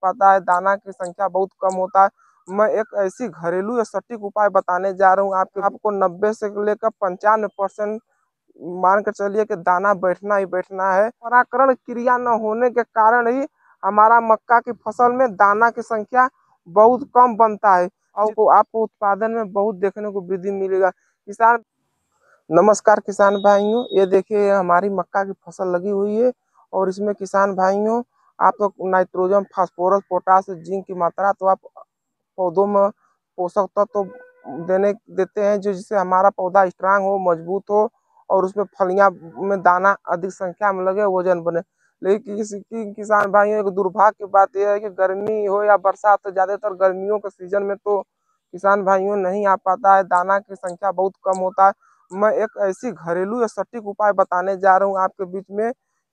पाता है, दाना की संख्या बहुत कम होता है। मैं एक ऐसी घरेलू या सटीक उपाय बताने जा रहा हूँ आपको 90 से लेकर 95% मान कर चलिए कि दाना बैठना ही बैठना है। परागकण क्रिया न होने के कारण ही हमारा मक्का की फसल में दाना की संख्या बहुत कम बनता है और आपको उत्पादन में बहुत देखने को वृद्धि मिलेगा। किसान नमस्कार किसान भाइयों, ये देखिए हमारी मक्का की फसल लगी हुई है और इसमें किसान भाइयों आप तो नाइट्रोजन, फास्फोरस, पोटास, जिंक की मात्रा तो आप पौधों में पोषक तत्व तो देते हैं जो जिससे हमारा पौधा स्ट्रांग हो, मजबूत हो और उसमें फलियां में दाना अधिक संख्या में लगे, वजन बने। लेकिन किसान भाइयों एक दुर्भाग्य की बात यह है कि गर्मी हो या बरसात, तो ज्यादातर गर्मियों के सीजन में तो किसान भाइयों नहीं आ पाता है, दाना की संख्या बहुत कम होता है। मैं एक ऐसी घरेलू या सटीक उपाय बताने जा रहा हूँ आपके बीच में।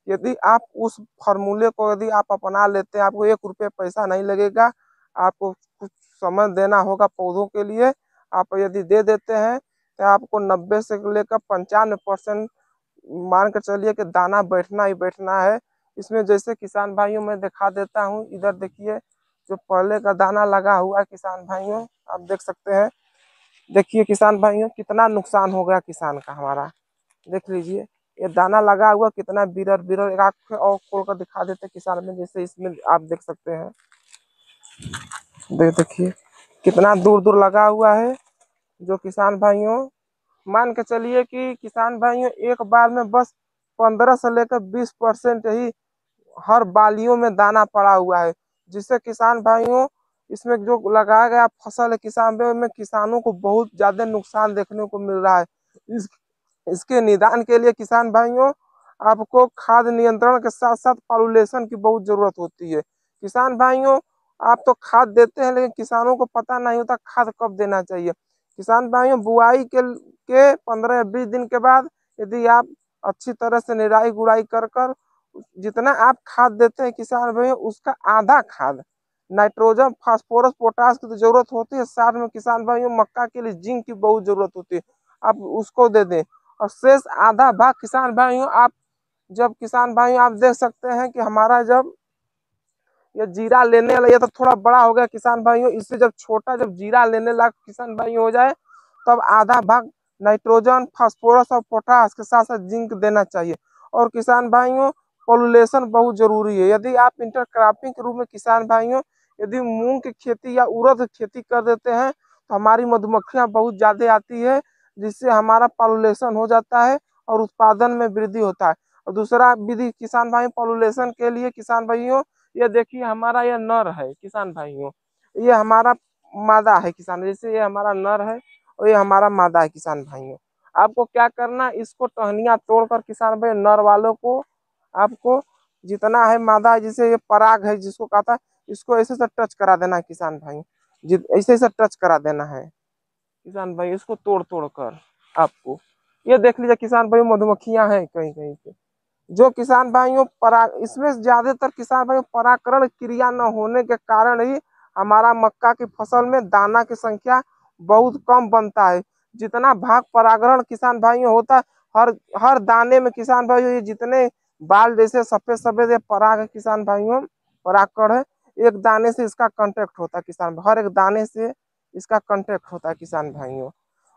यदि आप उस फॉर्मूले को यदि आप अपना लेते हैं, आपको 1 रुपये पैसा नहीं लगेगा, आपको कुछ समय देना होगा पौधों के लिए। आप यदि दे देते हैं तो आपको 90 से लेकर 95% मान कर चलिए कि दाना बैठना ही बैठना है। इसमें जैसे किसान भाइयों मैं दिखा देता हूँ, इधर देखिए जो पहले का दाना लगा हुआ है किसान भाइयों, आप देख सकते हैं। देखिए किसान भाइयों कितना नुकसान हो गया किसान का हमारा, देख लीजिए ये दाना लगा हुआ कितना बिरर बिरर। एक आँख और खोल कर दिखा देते किसान में, जैसे इसमें आप देख सकते हैं। देखिए कितना दूर दूर लगा हुआ है। जो किसान भाइयों मान के चलिए कि किसान भाइयों एक बार में बस 15 से लेकर 20% ही हर बालियों में दाना पड़ा हुआ है, जिससे किसान भाइयों इसमें जो लगाया गया फसल है किसान भाइयों में किसानों को बहुत ज्यादा नुकसान देखने को मिल रहा है। इस इसके निदान के लिए किसान भाइयों आपको खाद नियंत्रण के साथ साथ पॉल्यूलेशन की बहुत जरूरत होती है। किसान भाइयों आप तो खाद देते हैं लेकिन किसानों को पता नहीं होता खाद कब देना चाहिए। किसान भाइयों बुआई के 15 या 20 दिन के बाद यदि आप अच्छी तरह से निराई गुड़ाई कर कर जितना आप खाद देते हैं किसान भाइयों उसका आधा खाद नाइट्रोजन, फास्फोरस, पोटास की तो जरूरत होती है, साथ में किसान भाइयों मक्का के लिए जिंक की बहुत जरूरत होती है, आप उसको दे दें। और शेष आधा भाग किसान भाइयों आप जब किसान भाइयों आप देख सकते हैं कि हमारा जब ये जीरा लेने वाला, ये तो थोड़ा बड़ा हो गया किसान भाइयों, इससे जब छोटा जब जीरा लेने लायक किसान भाइयों हो जाए तब आधा भाग नाइट्रोजन, फास्फोरस और पोटास के साथ साथ जिंक देना चाहिए। और किसान भाइयों पॉल्यूलेशन बहुत जरूरी है। यदि आप इंटरक्रॉपिंग के रूप में किसान भाइयों यदि मूंग की खेती या उड़द की खेती कर देते हैं तो हमारी मधुमक्खियां बहुत ज्यादा आती है, जिससे हमारा पॉल्यूलेशन हो जाता है और उत्पादन में वृद्धि होता है। और दूसरा विधि किसान भाई पॉल्यूलेशन के लिए किसान भाइयों, ये देखिए हमारा ये नर है किसान भाइयों, ये हमारा मादा है किसान, जैसे ये हमारा नर है और ये हमारा मादा है किसान भाइयों। आपको क्या करना, इसको टहनियाँ तोड़कर किसान भाई नर वालों को आपको जितना है मादा है, जिसे ये पराग है जिसको कहता है, इसको ऐसे से टच करा देना है किसान भाई, ऐसे ऐसे टच करा देना है किसान भाई, इसको तोड़ तोड़ कर आपको। ये देख लीजिए किसान भाई मधुमक्खियां हैं कहीं कहीं पे। जो किसान भाइयों पराग इसमें ज्यादातर किसान भाइयों परागकण क्रिया न होने के कारण ही हमारा मक्का की फसल में दाना की संख्या बहुत कम बनता है। जितना भाग परागण किसान भाइयों होता है, हर हर दाने में किसान भाइयों ये जितने बाल जैसे सफेद सफेद ये पराग है किसान भाइयों, परागकण है, एक दाने से इसका कांटेक्ट होता है किसान, हर एक दाने से इसका कांटेक्ट होता है किसान भाइयों।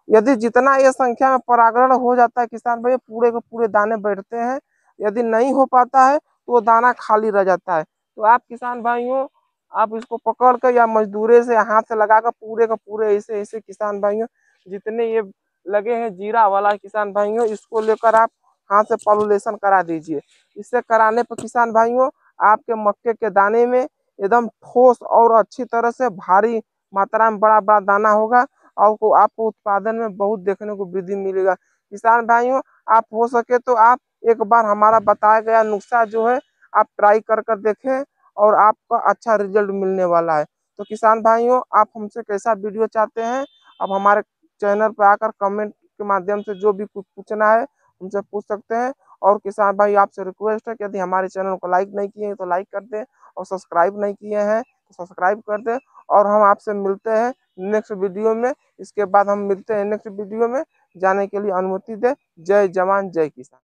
यदि जितना ये संख्या में परागण हो जाता है किसान भाई पूरे के पूरे दाने बैठते हैं, यदि नहीं हो पाता है तो वो दाना खाली रह जाता है। तो आप किसान भाइयों आप इसको पकड़ कर या मजदूरे से हाथ से लगाकर पूरे का पूरे ऐसे ऐसे किसान भाइयों जितने ये लगे हैं जीरा वाला किसान भाइयों, इसको लेकर आप हाथ से पॉल्यूलेशन करा दीजिए। इससे कराने पर किसान भाइयों आपके मक्के के दाने में एकदम ठोस और अच्छी तरह से भारी मात्रा में बड़ा बड़ा दाना होगा। आपको उत्पादन में बहुत देखने को वृद्धि मिलेगा। किसान भाइयों आप हो सके तो आप एक बार हमारा बताया गया नुस्खा जो है आप ट्राई कर कर देखें और आपका अच्छा रिजल्ट मिलने वाला है। तो किसान भाइयों आप हमसे कैसा वीडियो चाहते हैं, आप हमारे चैनल पर आकर कमेंट के माध्यम से जो भी कुछ पूछना है हमसे पूछ सकते हैं। और किसान भाई आपसे रिक्वेस्ट है कि यदि हमारे चैनल को लाइक नहीं किए हैं तो लाइक कर दें और सब्सक्राइब नहीं किए हैं तो सब्सक्राइब कर दें। और हम आपसे मिलते हैं नेक्स्ट वीडियो में। इसके बाद हम मिलते हैं नेक्स्ट वीडियो में, जाने के लिए अनुमति दे। जय जवान जय किसान।